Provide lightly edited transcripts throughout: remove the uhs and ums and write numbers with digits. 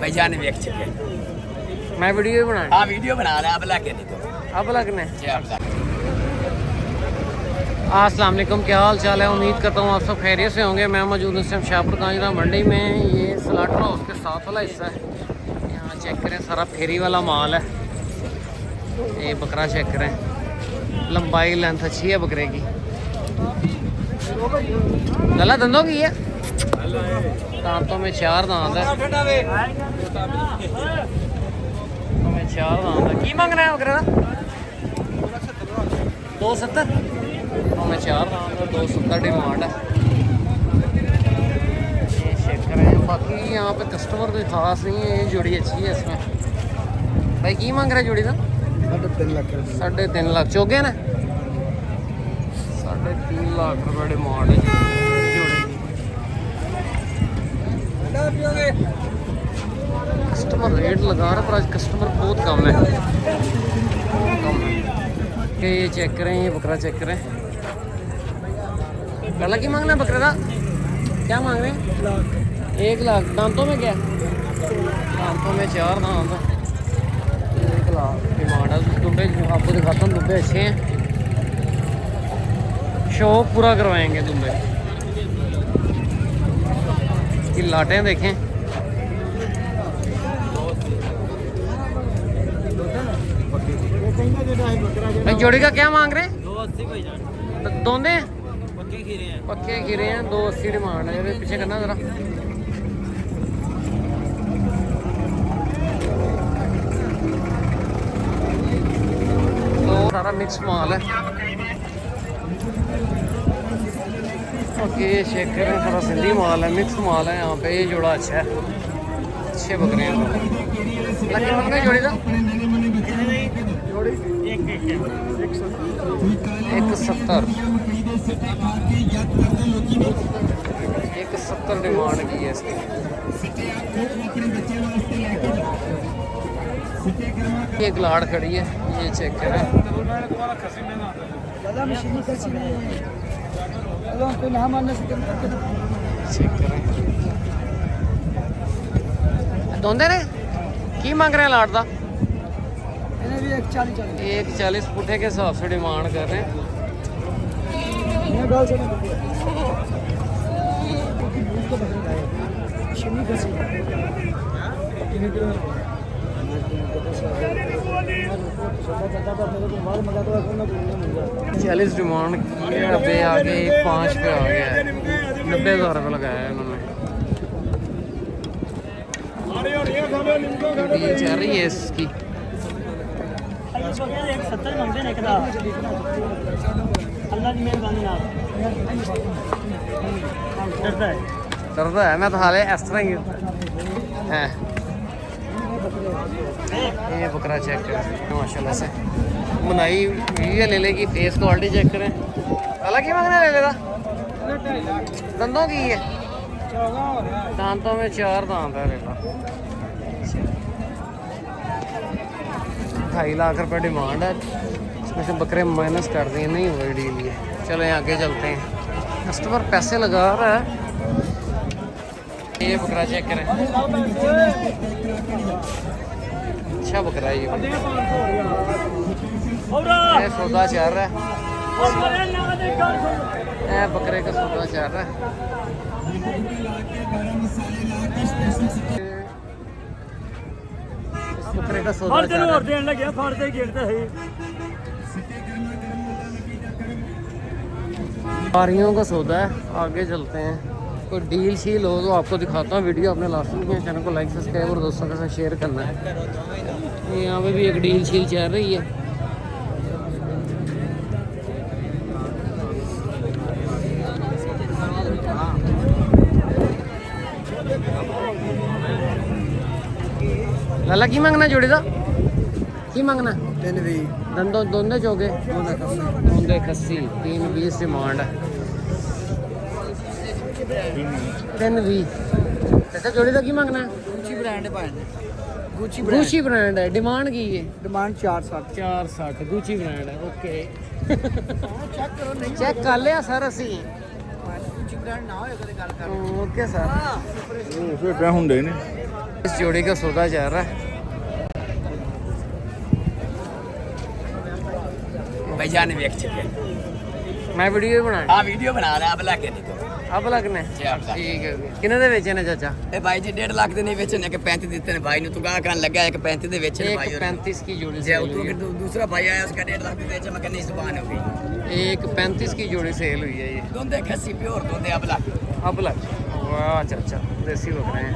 भाईजान वेख चुके। मैं वीडियो बना। हाँ वीडियो बना रहा है, अब लगे नहीं तो अब लगने। अस्सलाम वालेकुम, क्या हाल चाल है? उम्मीद करता हूँ आप सब खैरियत से होंगे। मैं मौजूद इस टाइम शाहपुर कांजरा मंडी में। ये स्लाटर हाउस के साथ वाला हिस्सा है। यहाँ चेक करें, सारा फेरी वाला माल है। ये बकरा चेक करें, लंबाई लेंथ अच्छी है बकरे की। गला दंदों की है, दांतों में 4 दांत है। में 4 दांत है। की मांगना है बकरे का? 270 में 4 दांत है, 270 डिमांड है। ये चेक करें। बाकी यहाँ पे कस्टमर कोई खास नहीं है। ये जोड़ी अच्छी है इसमें। भाई की मांग रहा है जोड़ी का? 3.5 लाख चौके ना। 3.5 लाख रुपये डिमांड है जोड़ी की। कस्टमर रेट लगा रहा है पर आज कस्टमर बहुत कम है। कि ये चेक करें, ये बकरा चेक करें। गला की मांगना है बकरे का? क्या मांग रहे हैं? 1 लाख। दांतों में क्या? दांतों में 4 दांत है। 1 लाख डिमांड है। दुब्बे आपको दिखाता हूँ, दुब्बे अच्छे हैं। शौक पूरा करवाएंगे दुब्बे की। लाटें देखें, जोड़ी का क्या मांग रहे हैं? 280। दोंदे पक्के खीरे हैं। 280 डिमांड है। पीछे करना जरा। तो सारा मिक्स माल है। ओके, चेक करें, सारा सिंधी माल है, मिक्स माल है यहाँ पे। ये जोड़ा अच्छा है, अच्छे बकरे हैं। लगे मंगने जोड़ी का 170 डिमांड की है इसकी। एक लाड़ खड़ी है, ये चेक करें। चेक करें। दोंदे ने की मांग रहे हैं लाड़ का? 140 पुठे के हिसाब से डिमांड कर रहे हैं। चालीस डिमांड पे आगे 5 पे आ गया है। 90,000 रुपये लगाया है उन्होंने। डील चल रही है इसकी। 170 मांगते हैं एकदा। अल्लाह की मेहरबानी नाल डरता है। मैं तो हाले इस तरह ही है। ये बकरा चेक करें, माशाल्लाह से बनाई वीडियो ले लेगी। फेस क्वालिटी चेक करें। अलग ही मांगना ले लेगा। दंदों की है, दांतों में 4 दांत है। लेला 2.5 लाख रुपये डिमांड है। इसमें से बकरे माइनस कर दिए, नहीं हुए डील ये। चलो आगे चलते हैं। कस्टमर पैसे लगा रहा है। ये बकरा चेक करें, अच्छा बकरा है ये सौदा चल रहा है। बकरे का सौदा चल रहा है। बकरे का सौदा चल रहा है। व्यापारियों का सौदा है। आगे चलते हैं। कोई डील शील हो तो आपको दिखाता हूँ। वीडियो अपने लास्ट में चैनल को लाइक सब्सक्राइब और दोस्तों के साथ शेयर करना है। यहाँ पे भी एक डील शील चल रही है। लाला की मांगना जोड़ी का? की मांगना? 320। दंदों दोंदे चौके 380 डिमांड है। 320। अच्छा जोड़ी का की मांगना है? गुची ब्रांड है। डिमांड की है? डिमांड 460 गुची ब्रांड है। ओके चेक कर लिया सर असी। ओके सर फिर क्या ਹੁੰਦੇ ਨੇ इस जोड़ी का सौदा जा रहा है भाईजान वेख चुके मैं वीडियो भी बना हाँ वीडियो बना रहा अब लाके नहीं तो अब लगने जी, अब लग। ठीक है किन्ने दे बेचे ने चाचा ए भाई जी 1.5 लाख ਦੇ ਨਹੀਂ ਵੇਚਣੇ ਕਿ 35 ਦਿੱਤੇ ਨੇ ਭਾਈ ਨੂੰ ਤੂੰ ਕਹਾ ਕਰਨ ਲੱਗਾ ਇੱਕ 35 ਦੇ ਵੇਚਣੇ एक भाई 35 की जोड़ी जे सेल तू हुई है। दूसरा भाई आया उसका 1.5 लाख बेचा मैं कहने जुबान हो गई एक 35 की जोड़ी सेल हुई है ये दोंदे खसी प्योर दोंदे अब लाख अब लग वाह चाचा देसी बकरे हैं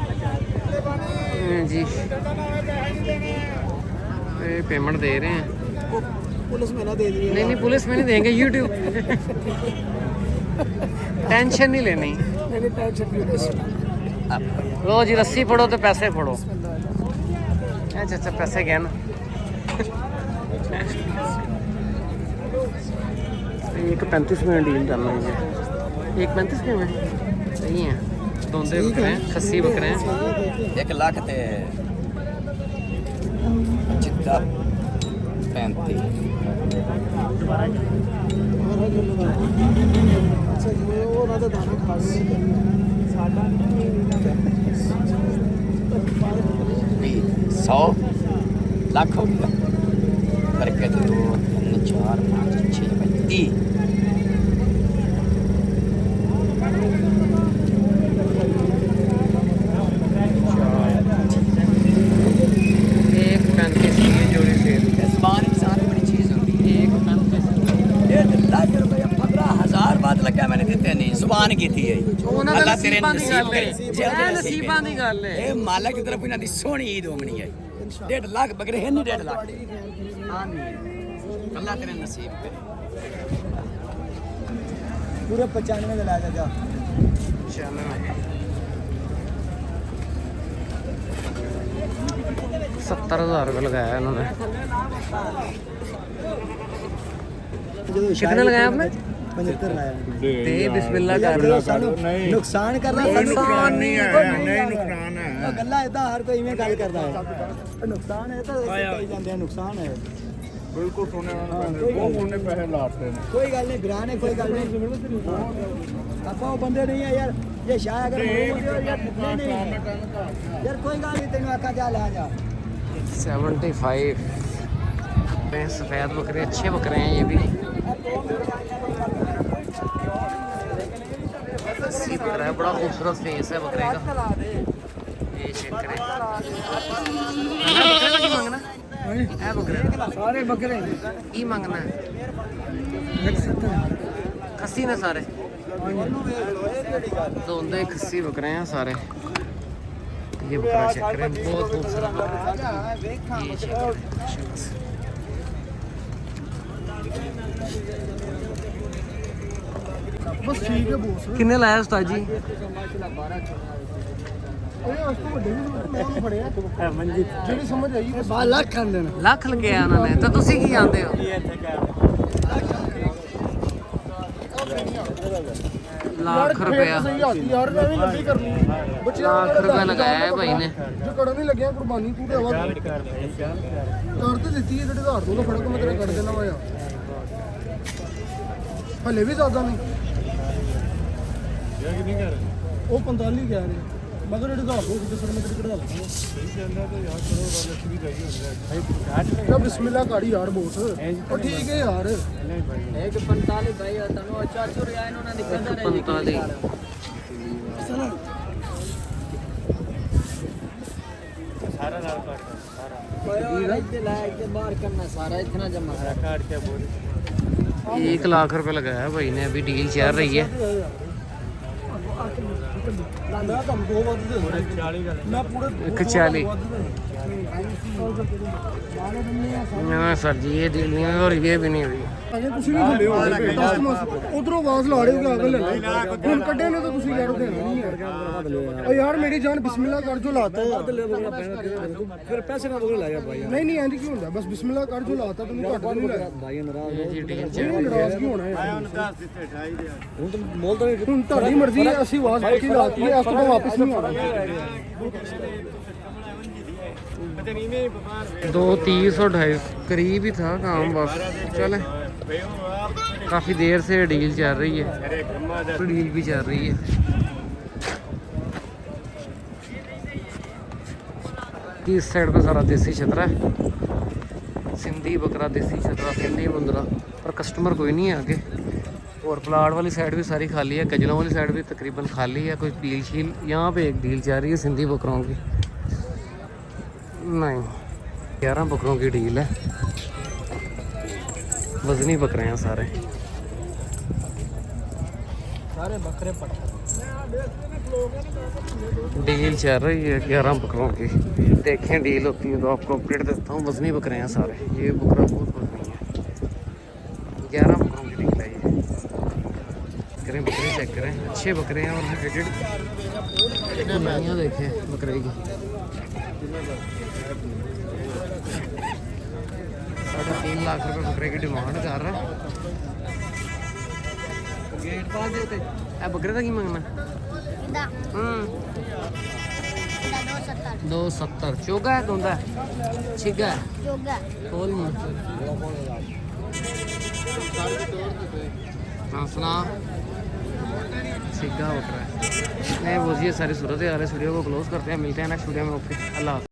जी ये पेमेंट दे रहे हैं पुलिस में ना दे दी नहीं नहीं पुलिस में नहीं देंगे यूट्यूब टेंशन नहीं लेनी लो जी रस्सी फड़ो तो पैसे फड़ो अच्छा अच्छा पैसे गए ना एक 35 में डील करना है एक 35 में सही है दोंदे बकरे हैं खस्सी बकरे हैं 1 लाख ਤੇ चित्ता 35 अच्छा जी वो ना तो दाना खा साडा 100 ਲੱਖ ਹੋ ਗਿਆ ਕਰਕੇ 2 3 4 5 6 30 एक 35 की जोड़ी सेल ਜ਼ਬਾਨ ਇਨਸਾਨ ਦੀ ਬੜੀ ਚੀਜ਼ ਹੁੰਦੀ ਹੈ एक 35 1.5 ਲੱਖ ਰੁਪਏ 15000 ਬਾਅਦ ਲੱਗਿਆ ਮੈंने ਦਿੱਤੇ ਨਹੀਂ ਜ਼ੁਬਾਨ ਕੀਤੀ ਹੈ ਉਹਨਾਂ ਦਾ ਅੱਲਾ ਤੇਰੇ ਨਸੀਬਾਂ ਦੀ ਨਸੀਬ ਗੱਲ ਹੈ ਕਰੇ ਜੇ ਉਹਦੇ ਇਹ ਨਸੀਬ ਨਸੀਬਾਂ ਦੀ ਗੱਲ ਹੈ ਇਹ ਮਾਲਕ ਦੀ ਤਰਫ ਇਹਨਾਂ ਦੀ ਸੋਹਣੀ ਈਦ ਹੋਣੀ ਹੈ 1.5 ਲੱਖ ਬਗਰੇ ਹੈ ਨਹੀਂ 1.5 ਲੱਖ ਆਮੀਨ ਅੱਲਾ ਤੇਰੇ ਨਸੀਬ ਕਰੇ पूरे 95 में ला जा 70,000 रुपये लगाया इन्होंने कितने लगाए आपने 75 लाया दे बिस्मिल्लाह कर ਨਹੀਂ नुकसान कर रहा ਕੋਈ ਨੁਕਸਾਨ ਨਹੀਂ ਹੈ ਨਹੀਂ ਨੁਕਸਾਨ ਹੈ गल्ला इदा हर कोई इवें गल करदा है नुकसान है तो कही जांदे हैं नुकसान है ਬਿਲਕੁਲ ਸੋਨੇ ਬਹੁਤ ਸੋਨੇ ਪੈਸੇ ਲਾਤੇ ਨੇ कोई गल नहीं बिरान है कोई गल नहीं आपा वो बंदे नहीं है यार ये शाह अगर यार नहीं यार कोई गल नहीं तेनू आका जा ले जा 75 सफेद बकरे अच्छे बकरे हैं ये भी अस्सी बकरा है बड़ा खूबसूरत फेस है बकरे का ये चेक करें बकरे का की मांगना है बकरे सारे बकरे की मांगना है खस्सी ने सारे दोंदे खस्सी बकरे हैं सारे ये बकरा चेक करें बहुत खूबसूरत बकरा ये चेक करें बस ठीक है बोस किन्ने लाया उस्ताद जी ਜਿਹੜੀ ਸਮਝ ਆਈ 12 ਲੱਖ ਖਾਂਦੇ ਨੇ ਲੱਖ ਲਗਿਆ ਉਹਨਾਂ ਨੇ ਤਾਂ ਤੁਸੀਂ ਕੀ ਜਾਂਦੇ ਹੋ ਲੱਖ ਰੁਪਇਆ ਯਾਰ ਮੈਂ ਵੀ ਲੱਗੀ ਕਰਨੀ ਲੱਖ ਰੁਪਇਆ ਲਗਾਇਆ ਹੈ ਭਾਈ ਨੇ ਜੋ ਕੜਨ ਨਹੀਂ ਲੱਗਿਆ ਕੁਰਬਾਨੀ ਤੂੰ ਤੇ ਆਵਾਜ਼ ਕਰ ਤੇ ਦਿੱਤੀ ਹੈ 1.5 ਤੋਂ ਫੜ ਕੇ ਮੈਂ ਤੇਰੇ ਕੱਢ ਦੇਣਾ ਵਾ ਹਲੇ ਵੀ ਜ਼ਿਆਦਾ ਨਹੀਂ ਉਹ 45 ਕਹਿ ਰਹੇ ਮਗਰ 1.5 ਹੋ ਕਿਤੇ ਸਰ ਮੈਂ ਤੇਰੇ ਕਢਾ ਲਵਾਂਗਾ ਸਹੀ ਕਹਿੰਦਾ ਤੇ ਯਾਰ ਕਰੋ ਗੱਲ ਅੱਛੀ ਵੀ ਚਾਹੀਦੀ ਹੁੰਦੀ ਹੈ ਬਿਸਮਿਲ੍ਲਾ ਕਾੜੀ ਯਾਰ ਬੋਸ ਉਹ ਠੀਕ ਹੈ ਯਾਰ एक 45 भाई तनु चाचू रे आए उन्होंने निकलदा रहे 45 ਸਾਰਾ ਨਾਲ ਕੱਟ बाहर करना सारा इतना जमा ਕਾਟ ਕੇ ਬੋਲ 1 लाख रुपए लगाया है भाई ने अभी डील चल रही है ਮੈਂ ਤੁਹਾਨੂੰ ਦੋ ਵੱਧ ਦੇ 40 ਗੱਲ ਮੈਂ ਪੂਰੇ 140 ना सर जी ये डील नहीं हुई और ये भी नहीं हुई ਅਜੇ ਤੁਸੀਂ ਵੀ ਥੱਲੇ ਹੋ ਉਧਰੋਂ ਆਵਾਜ਼ ਲਾ ਰਹੇ ਹੋ ਕਿ ਅਗਲ ਲੈ ਲੈ ਹੁਣ ਕੱਢੇ ਨੇ ਤਾਂ ਤੁਸੀਂ ਯਾਰ ਦੇਣਾ ਨਹੀਂ ਹੈ ਓ ਯਾਰ ਮੇਰੀ ਜਾਨ ਬਿਸਮਿਲ੍ਲਾ ਕਰ ਜੋ ਲਾਤਾ ਫਿਰ ਪੈਸੇ ਨਾ ਬੋਲ ਲਾਇਆ ਭਾਈ ਨਹੀਂ ਨਹੀਂ ਇੰਜ ਕੀ ਹੁੰਦਾ ਬਸ ਬਿਸਮਿਲ੍ਲਾ ਕਰ ਜੋ ਲਾਤਾ ਤੈਨੂੰ ਘੱਟ ਨਹੀਂ ਲਾਇਆ ਭਾਈ ਨਾਰਾਜ਼ ये जी डील चल ਨਹੀਂ रही है ਨਾਰਾਜ਼ ਕੀ ਹੋਣਾ ਹੈ ਹੁਣ ਤਾਂ ਮੋਲ ਤਾਂ ਹੁਣ ਤੁਹਾਡੀ ਮਰਜ਼ੀ ਹੈ ਅਸੀਂ ਆਵਾਜ਼ ਪੱਕੀ ਲਾਤੀ ਹੈ ਇਸ ਤੋਂ ਬਾਅਦ ਵਾਪਸ ਨਹੀਂ ਆਉਣਾ 230 और 250 करीब ही था काम बस चले काफ़ी देर से डील चल रही है, डील भी चल रही है। इस साइड पे सारा देसी छतरा है, सिंधी बकरा, देसी छतरा, सिंधी बंदरा, पर कस्टमर कोई नहीं है आगे। और प्लाट वाली साइड भी सारी खाली है, कजलों वाली साइड भी तकरीबन खाली है। कोई डील शील यहाँ पे एक डील चल रही है सिंधी बकरों की, नहीं 11 बकरों की डील है, वजनी बकरे हैं सारे बकरे डील चल रही है 11 बकरों की। देखें डील होती है तो आपको अपडेट देता हूँ। वजनी बकरे हैं सारे, ये बकरा बहुत वजनी है, 11 बकरों की डील है ये। करें बकरे चेक करें, अच्छे बकरे हैं और हेडेड कुलाइयाँ देखें बकरे की। 3.5 लाख रुपए बकरे की डिमांड कर रहा है। गेट पा देते बकरे का की मंगना? 270 चोगा है, दोंदा है, छिगा है, खोल हाँ सुना छिगा बकरा है। नहीं वो जी सारी सूरत आ रही है, वीडियो को क्लोज करते हैं, मिलते हैं नेक्स्ट वीडियो में। ओके, अल्लाह।